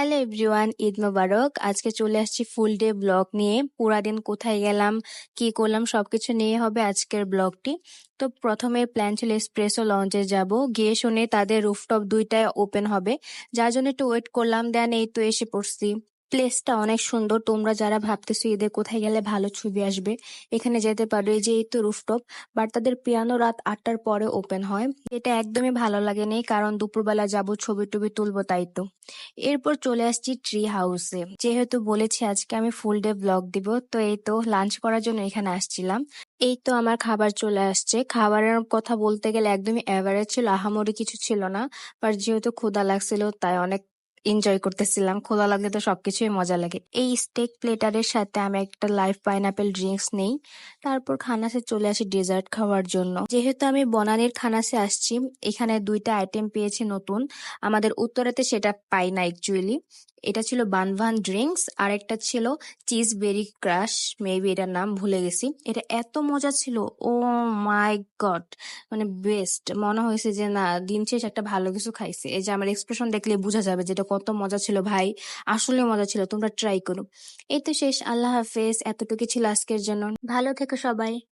Hello everyone, Eid মোবারক। আজকে চলে আসছি ফুল ডে ব্লগ নিয়ে। পুরা দিন কোথায় গেলাম, কি করলাম সবকিছু নিয়ে হবে আজকের ব্লগটি। তো প্রথমে প্ল্যান ছিল এসপ্রেসো লঞ্চে যাব, গিয়ে শুনে তাদের রুফটপ দুইটাই ওপেন হবে, যার জন্য একটু ওয়েট করলাম। দেন এই তো এসে পড়ছি। প্লেসটা অনেক সুন্দর। তোমরা যারা ভাবতেছো ঈদে কোথায় গেলে ভালো ছবি আসবে, এখানে যেতে পারো। এই যে এই তো রুফটপ। বাট তাদের পিয়ানো রাত 8টার পরে ওপেন হয়। এটা একদমই ভালো লাগেনি, কারণ দুপুরবেলা যাব ছবি টবি তুলবো, তাই তো। এরপর চলে আসছি ট্রি হাউসে। যেহেতু বলেছি আজকে আমি ফুল ডে ব্লগ দিব, তো এই তো লাঞ্চ করার জন্য এখানে আসছিলাম। এই তো আমার খাবার চলে আসছে। খাবারের কথা বলতে গেলে একদমই এভারেজ ছিল, আহামরি কিছু ছিল না। বাট যেহেতু ক্ষুধা লাগছিল তাই অনেক এনজয় করতেছিলাম। ক্ষুধা লাগলে তো সবকিছুই মজা লাগে। এই স্টেক প্লেটারের সাথে আমি একটা লাইভ পাইনাপেল ড্রিঙ্কস নেই। তারপর খানাসে চলে আসি ডেজার্ট খাওয়ার জন্য। যেহেতু আমি বনানীর খানাসে আসছি, এখানে দুইটা আইটেম পেয়েছি নতুন। আমাদের উত্তরাতে সেটা পাই না অ্যাকচুয়ালি। এটা ছিল বানভান ড্রিঙ্কস, আর একটা ছিল চিজ বেরি ক্রাশ, মেবি এটার নাম ভুলে গেছি। এটা এত মজা ছিল, ও মাই গড, মানে বেস্ট। মনে হয়েছে যে না, দিন শেষ একটা ভালো কিছু খাইছে। এই যে আমার এক্সপ্রেশন দেখলে বোঝা যাবে যেটা কত মজা ছিল ভাই। আসলে মজা ছিল, তোমরা ট্রাই করো। এই তো শেষ, আল্লাহ হাফেজ। এতটুকু ছিল আজকের জন্য। ভালো থেকো সবাই।